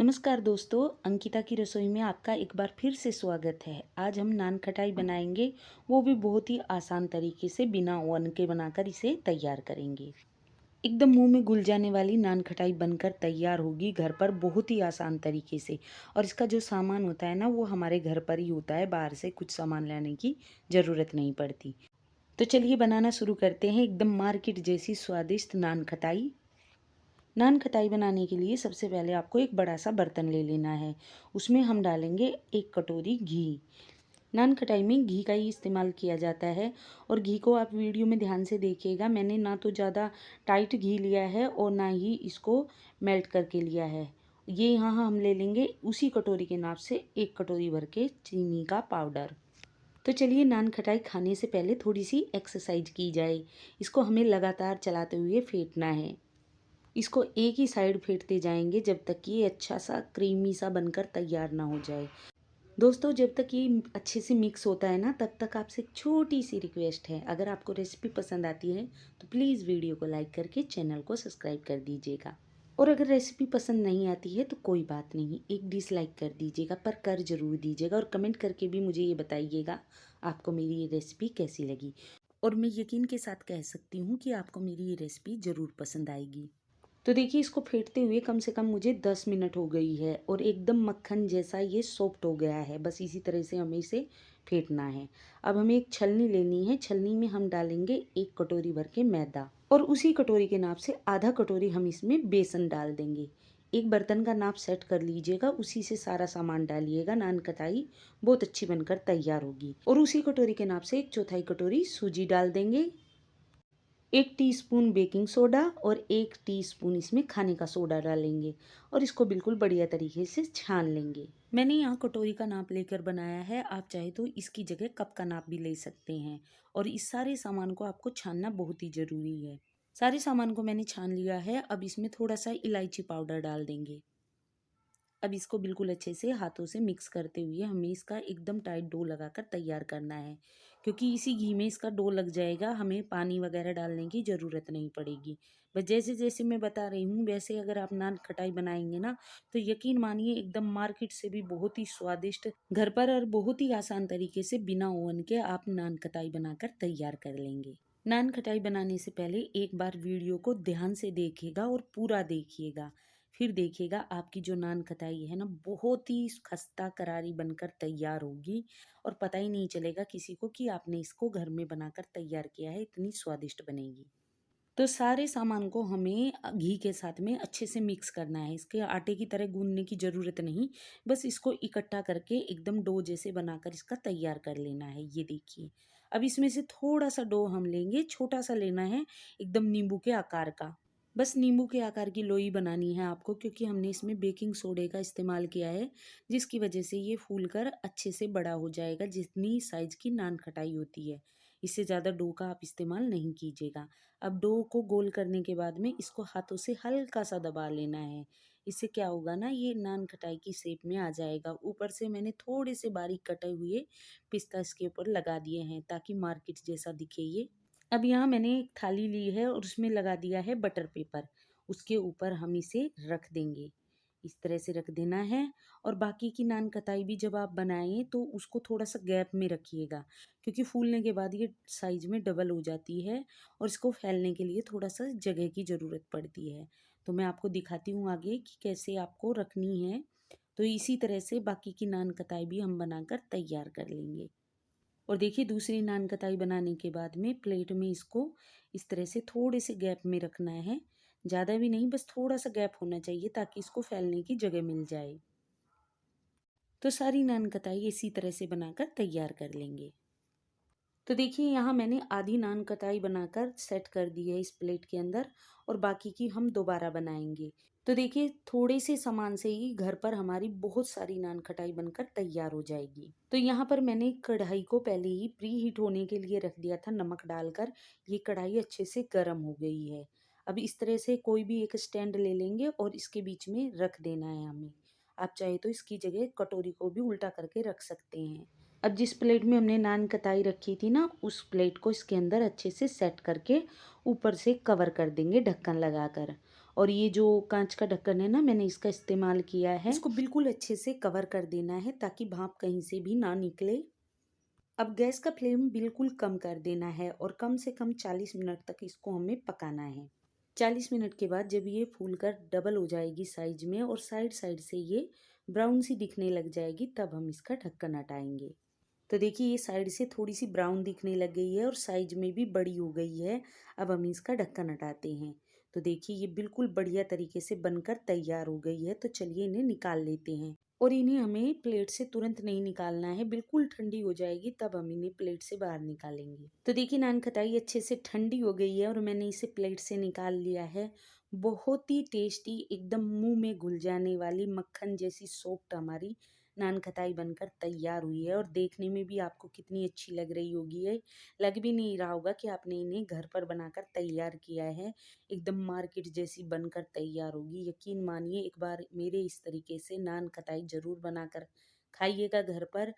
नमस्कार दोस्तों, अंकिता की रसोई में आपका एक बार फिर से स्वागत है। आज हम नान खटाई बनाएंगे, वो भी बहुत ही आसान तरीके से बिना ओवन के बनाकर इसे तैयार करेंगे। एकदम मुंह में घुल जाने वाली नान खटाई बनकर तैयार होगी घर पर बहुत ही आसान तरीके से। और इसका जो सामान होता है ना, वो हमारे घर पर ही होता है, बाहर से कुछ सामान लाने की ज़रूरत नहीं पड़ती। तो चलिए बनाना शुरू करते हैं एकदम मार्केट जैसी स्वादिष्ट नान खटाई। नान खटाई बनाने के लिए सबसे पहले आपको एक बड़ा सा बर्तन ले लेना है। उसमें हम डालेंगे 1 कटोरी घी। नान खटाई में घी का ही इस्तेमाल किया जाता है। और घी को आप वीडियो में ध्यान से देखिएगा, मैंने ना तो ज़्यादा टाइट घी लिया है और ना ही इसको मेल्ट करके लिया है। ये यहाँ हम ले लेंगे उसी कटोरी के नाप से 1 कटोरी भर के चीनी का पाउडर। तो चलिए नान खटाई खाने से पहले थोड़ी सी एक्सरसाइज की जाए। इसको हमें लगातार चलाते हुए फेंटना है। इसको एक ही साइड फेंटते जाएंगे जब तक कि ये अच्छा सा क्रीमी सा बनकर तैयार ना हो जाए। दोस्तों, जब तक ये अच्छे से मिक्स होता है ना, तब तक आपसे एक छोटी सी रिक्वेस्ट है। अगर आपको रेसिपी पसंद आती है तो प्लीज़ वीडियो को लाइक करके चैनल को सब्सक्राइब कर दीजिएगा। और अगर रेसिपी पसंद नहीं आती है तो कोई बात नहीं, एक डिसलाइक कर दीजिएगा, पर कर ज़रूर दीजिएगा। और कमेंट करके भी मुझे ये बताइएगा आपको मेरी ये रेसिपी कैसी लगी। और मैं यकीन के साथ कह सकती हूँ कि आपको मेरी ये रेसिपी ज़रूर पसंद आएगी। तो देखिए, इसको फेंटते हुए कम से कम मुझे 10 मिनट हो गई है और एकदम मक्खन जैसा ये सॉफ्ट हो गया है। बस इसी तरह से हमें इसे फेंटना है। अब हमें एक छलनी लेनी है। छलनी में हम डालेंगे 1 कटोरी भर के मैदा और उसी कटोरी के नाप से आधा कटोरी हम इसमें बेसन डाल देंगे। एक बर्तन का नाप सेट कर लीजिएगा, उसी से सारा सामान डालिएगा। नान कटाई बहुत अच्छी बनकर तैयार होगी। और उसी कटोरी के नाप से 1/4 कटोरी सूजी डाल देंगे, 1 टीस्पून बेकिंग सोडा और 1 टीस्पून इसमें खाने का सोडा डालेंगे। और इसको बिल्कुल बढ़िया तरीके से छान लेंगे। मैंने यहाँ कटोरी का नाप लेकर बनाया है, आप चाहे तो इसकी जगह कप का नाप भी ले सकते हैं। और इस सारे सामान को आपको छानना बहुत ही ज़रूरी है। सारे सामान को मैंने छान लिया है। अब इसमें थोड़ा सा इलायची पाउडर डाल देंगे। अब इसको बिल्कुल अच्छे से हाथों से मिक्स करते हुए हमें इसका एकदम टाइट डो लगाकर तैयार करना है, क्योंकि इसी घी में इसका डो लग जाएगा। हमें पानी वगैरह डालने की ज़रूरत नहीं पड़ेगी। बस जैसे जैसे मैं बता रही हूँ वैसे अगर आप नान खटाई बनाएंगे ना, तो यकीन मानिए एकदम मार्केट से भी बहुत ही स्वादिष्ट, घर पर और बहुत ही आसान तरीके से बिना ओवन के आप नान खटाई बनाकर तैयार कर लेंगे। नान खटाई बनाने से पहले एक बार वीडियो को ध्यान से देखिएगा और पूरा देखिएगा। फिर देखिएगा आपकी जो नान खटाई है ना, बहुत ही खस्ता करारी बनकर तैयार होगी। और पता ही नहीं चलेगा किसी को कि आपने इसको घर में बनाकर तैयार किया है, इतनी स्वादिष्ट बनेगी। तो सारे सामान को हमें घी के साथ में अच्छे से मिक्स करना है। इसके आटे की तरह गूंदने की ज़रूरत नहीं, बस इसको इकट्ठा करके एकदम डो जैसे बनाकर इसका तैयार कर लेना है। ये देखिए, अब इसमें से थोड़ा सा डो हम लेंगे, छोटा सा लेना है, एकदम नींबू के आकार का। बस नींबू के आकार की लोई बनानी है आपको, क्योंकि हमने इसमें बेकिंग सोडे का इस्तेमाल किया है, जिसकी वजह से ये फूल कर अच्छे से बड़ा हो जाएगा, जितनी साइज की नान खटाई होती है। इससे ज़्यादा डो का आप इस्तेमाल नहीं कीजिएगा। अब डो को गोल करने के बाद में इसको हाथों से हल्का सा दबा लेना है। इससे क्या होगा ना, ये नान खटाई की शेप में आ जाएगा। ऊपर से मैंने थोड़े से बारीक कटे हुए पिस्ता इसके ऊपर लगा दिए हैं, ताकि मार्केट जैसा दिखे ये। अब यहाँ मैंने एक थाली ली है और उसमें लगा दिया है बटर पेपर। उसके ऊपर हम इसे रख देंगे, इस तरह से रख देना है। और बाकी की नान कताई भी जब आप बनाएं तो उसको थोड़ा सा गैप में रखिएगा, क्योंकि फूलने के बाद ये साइज में डबल हो जाती है और इसको फैलने के लिए थोड़ा सा जगह की ज़रूरत पड़ती है। तो मैं आपको दिखाती हूँ आगे कि कैसे आपको रखनी है। तो इसी तरह से बाकी की नान कताई भी हम बनाकर तैयार कर लेंगे। और देखिए, दूसरी नान कताई बनाने के बाद में प्लेट में इसको इस तरह से थोड़े से गैप में रखना है। ज़्यादा भी नहीं, बस थोड़ा सा गैप होना चाहिए ताकि इसको फैलने की जगह मिल जाए। तो सारी नान कताई इसी तरह से बनाकर तैयार कर लेंगे। तो देखिए, यहाँ मैंने आधी नान कताई बनाकर सेट कर दी है इस प्लेट के अंदर, और बाकी की हम दोबारा बनाएंगे। तो देखिए, थोड़े से सामान से ही घर पर हमारी बहुत सारी नान खटाई बनकर तैयार हो जाएगी। तो यहाँ पर मैंने कढ़ाई को पहले ही प्री हीट होने के लिए रख दिया था नमक डालकर। ये कढ़ाई अच्छे से गर्म हो गई है। अब इस तरह से कोई भी एक स्टैंड ले लेंगे और इसके बीच में रख देना है हमें। आप चाहे तो इसकी जगह कटोरी को भी उल्टा करके रख सकते हैं। अब जिस प्लेट में हमने नान कताई रखी थी ना, उस प्लेट को इसके अंदर अच्छे से सेट करके ऊपर से कवर कर देंगे ढक्कन लगाकर। और ये जो कांच का ढक्कन है ना, मैंने इसका इस्तेमाल किया है। इसको बिल्कुल अच्छे से कवर कर देना है ताकि भाप कहीं से भी ना निकले। अब गैस का फ्लेम बिल्कुल कम कर देना है और कम से कम 40 मिनट तक इसको हमें पकाना है। 40 मिनट के बाद जब ये फूलकर डबल हो जाएगी साइज में और साइड साइड से ये ब्राउन सी दिखने लग जाएगी, तब हम इसका ढक्कन हटाएंगे। तो देखिए ये साइड से थोड़ी सी ब्राउन दिखने लग गई है और साइज में भी बड़ी हो गई है। अब हम इसका ढक्कन हटाते हैं। तो देखिए ये बिल्कुल बढ़िया तरीके से बनकर तैयार हो गई है। तो चलिए इन्हें निकाल लेते हैं। और इन्हें हमें प्लेट से तुरंत नहीं निकालना है, बिल्कुल ठंडी हो जाएगी तब हम इन्हें प्लेट से बाहर निकालेंगे। तो देखिए नान खटाई अच्छे से ठंडी हो गई है और मैंने इसे प्लेट से निकाल लिया है। बहुत ही टेस्टी, एकदम मुंह में घुल जाने वाली मक्खन जैसी सॉफ्ट हमारी नान खटाई बनकर तैयार हुई है। और देखने में भी आपको कितनी अच्छी लग रही होगी है। लग भी नहीं रहा होगा कि आपने इन्हें घर पर बनाकर तैयार किया है। एकदम मार्केट जैसी बनकर तैयार होगी। यकीन मानिए, एक बार मेरे इस तरीके से नान खटाई ज़रूर बनाकर खाइएगा घर पर।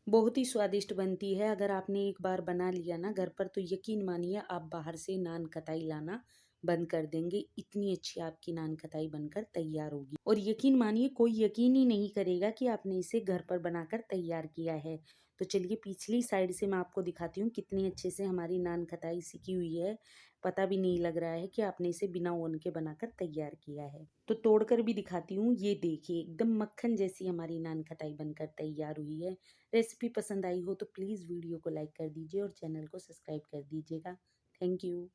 बहुत ही स्वादिष्ट बनती है। अगर आपने एक बार बना लिया ना घर पर, तो यकीन मानिए आप बाहर से नान खटाई लाना बंद कर देंगे। इतनी अच्छी आपकी नान खटाई बनकर तैयार होगी। और यकीन मानिए कोई यकीन ही नहीं करेगा कि आपने इसे घर पर बनाकर तैयार किया है। तो चलिए पिछली साइड से मैं आपको दिखाती हूँ कितनी अच्छे से हमारी नान खटाई सिकी हुई है। पता भी नहीं लग रहा है कि आपने इसे बिना ओवन के बनाकर तैयार किया है। तो तोड़कर भी दिखाती हूँ। ये देखिए एकदम मक्खन जैसी हमारी नान खटाई बनकर तैयार हुई है। रेसिपी पसंद आई हो तो प्लीज़ वीडियो को लाइक कर दीजिए और चैनल को सब्सक्राइब कर दीजिएगा। Thank you.